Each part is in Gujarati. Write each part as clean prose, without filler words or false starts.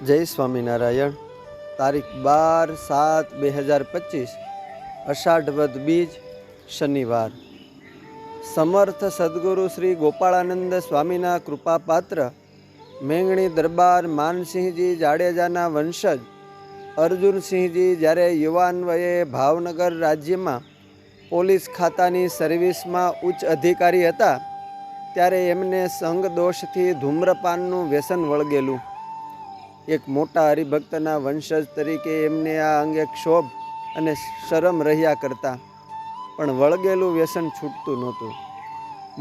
જય સ્વામિનારાયણ. તારીખ 12/7/2025 અષાઢ વદ બીજ શનિવાર. સમર્થ સદગુરુ શ્રી ગોપાળાનંદ સ્વામીના કૃપાપાત્ર મેંગણી દરબાર માનસિંહજી જાડેજાના વંશજ અર્જુનસિંહજી જ્યારે યુવાન વયે ભાવનગર રાજ્યમાં પોલીસ ખાતાની સર્વિસમાં ઉચ્ચ અધિકારી હતા ત્યારે એમને સંગ દોષથી ધૂમ્રપાનનું વ્યસન વળગેલું. એક મોટા હરિભક્તના વંશજ તરીકે એમને આ અંગે ક્ષોભ અને શરમ રહ્યા કરતા, પણ વળગેલું વ્યસન છૂટતું નહોતું.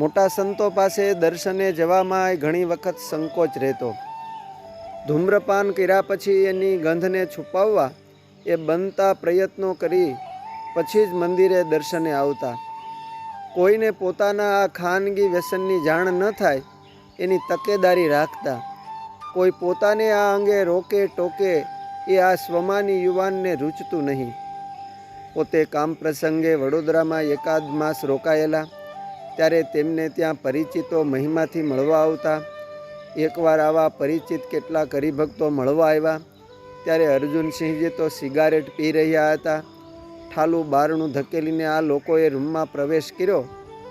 મોટા સંતો પાસે દર્શને જવામાં ઘણી વખત સંકોચ રહેતો. ધૂમ્રપાન કર્યા પછી એની ગંધને છુપાવવા એ બનતા પ્રયત્નો કરી પછી જ મંદિરે દર્શને આવતા. કોઈને પોતાના આ ખાનગી વ્યસનની જાણ ન થાય એની તકેદારી રાખતા. કોઈ પોતાને આ અંગે રોકે ટોકે એ આ સ્વમાની યુવાનને રૂચતું નહીં. પોતે કામ પ્રસંગે વડોદરામાં એકાદ માસ રોકાયેલા ત્યારે તેમને ત્યાં પરિચિતો મહિમાથી મળવા આવતા. એકવાર આવા પરિચિત કેટલાક હરિભક્તો મળવા આવ્યા ત્યારે અર્જુનસિંહજી તો સિગારેટ પી રહ્યા હતા. ઠાલું બારણું ધકેલીને આ લોકોએ રૂમમાં પ્રવેશ કર્યો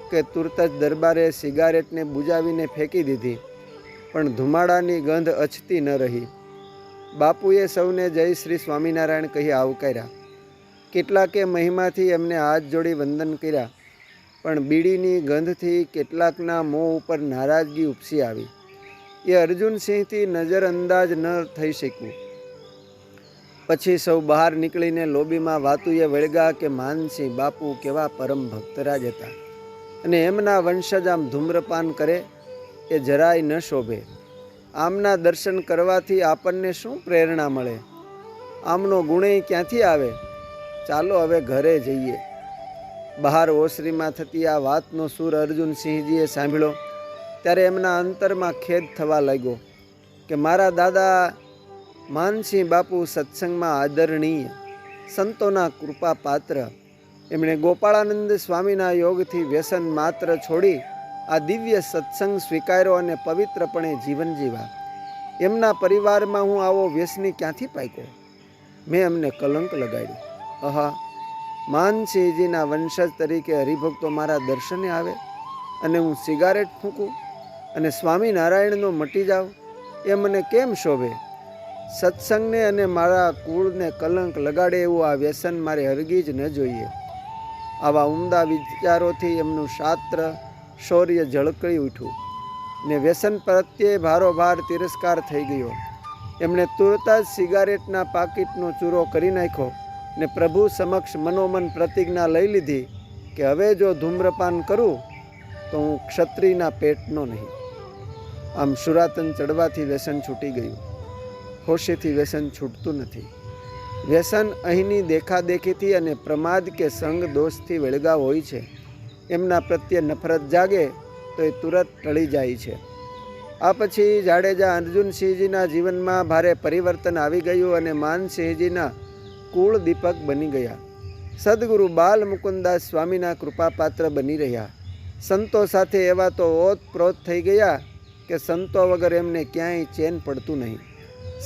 કે તુરત જ દરબારે સિગારેટને બુજાવીને ફેંકી દીધી, પણ ધુમાડાની ગંધ અછતી ન રહી. બાપુએ સૌને જય શ્રી સ્વામિનારાયણ કહી આવકાર્યા. કેટલાકે મહિમાથી એમને હાથ જોડી વંદન કર્યા, પણ બીડીની ગંધથી કેટલાકના મોં ઉપર નારાજગી ઉપસી આવી. એ અર્જુનસિંહથી નજરઅંદાજ ન થઈ શક્યું. પછી સૌ બહાર નીકળીને લોબીમાં વાતુએ વળગ્યા કે માનસિંહ બાપુ કેવા પરમ ભક્તરાજ હતા, અને એમના વંશજ આમ ધૂમ્રપાન કરે એ જરાય ન શોભે. આમના દર્શન કરવાથી આપણને શું પ્રેરણા મળે? આમનો ગુણેય ક્યાંથી આવે? ચાલો હવે ઘરે જઈએ. બહાર ઓસરીમાં થતી આ વાતનો સૂર અર્જુનસિંહજીએ સાંભળ્યો ત્યારે એમના અંતરમાં ખેદ થવા લાગ્યો કે મારા દાદા માનસિંહ બાપુ સત્સંગમાં આદરણીય, સંતોના કૃપા પાત્ર. એમણે ગોપાળાનંદ સ્વામીના યોગથી વ્યસન માત્ર છોડી આ દિવ્ય સત્સંગ સ્વીકાર્યો અને પવિત્રપણે જીવન જીવા. એમના પરિવારમાં હું આવો વ્યસની ક્યાંથી પાક્યો? મેં એમને કલંક લગાડ્યું. આહા, માનસિંહજીના વંશજ તરીકે હરિભક્તો મારા દર્શને આવે અને હું સિગારેટ ફૂંકું અને સ્વામિનારાયણનો મટી જાઉં, એ મને કેમ શોભે? સત્સંગને અને મારા કુળને કલંક લગાડે એવું આ વ્યસન મારે હરગી જ ન જોઈએ. આવા ઉમદા વિચારોથી એમનું શાસ્ત્ર શૌર્ય ઝળકળી ઉઠ્યું ને વ્યસન પ્રત્યે ભારોભાર તિરસ્કાર થઈ ગયો. એમણે તુરત જ સિગારેટના પાકીટનો ચૂરો કરી નાખ્યો ને પ્રભુ સમક્ષ મનોમન પ્રતિજ્ઞા લઈ લીધી કે હવે જો ધૂમ્રપાન કરું તો હું ક્ષત્રિયના પેટનો નહીં. આમ શુરાતન ચડવાથી વ્યસન છૂટી ગયું. હોશેથી વ્યસન છૂટતું નથી. વ્યસન અહીંની દેખાદેખીથી અને પ્રમાદ કે સંગ દોષથી વળગાવ હોય છે. એમના પ્રત્યે નફરત જાગે તો એ તુરત ટળી જાય છે. આ પછી જાડેજા અર્જુનસિંહજીના જીવનમાં ભારે પરિવર્તન આવી ગયું અને માનસિંહજીના કુળ દીપક બની ગયા. સદગુરુ બાલ મુકુદાસ સ્વામીના કૃપાપાત્ર બની રહ્યા. સંતો સાથે એવા તો ઓતપ્રોત થઈ ગયા કે સંતો વગર એમને ક્યાંય ચેન પડતું નહીં.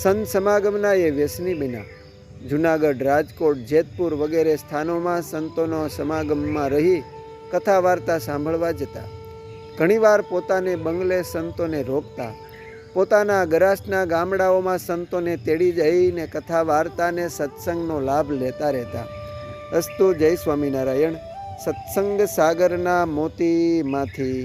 સંત સમાગમના એ વ્યસની બન્યા. જૂનાગઢ, રાજકોટ, જેતપુર વગેરે સ્થાનોમાં સંતોનો સમાગમમાં રહી કથા વાર્તા સાંભળવા જતા. ઘણીવાર પોતાને બંગલે સંતોને રોકતા. પોતાના ગરાસના ગામડાઓમાં સંતોને તેડી જઈને કથા વાર્તાને સત્સંગનો લાભ લેતા રહેતા. અસ્તુ. જય સ્વામિનારાયણ. સત્સંગ સાગરના મોતીમાંથી